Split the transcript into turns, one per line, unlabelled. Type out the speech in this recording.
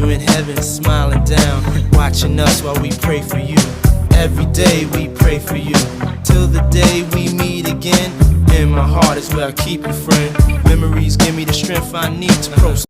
you in heaven smiling down, watching us while we pray for you. Every day we pray for you, till the day we meet again. In my heart is where I keep you, friend. Memories give me the strength I need to proceed.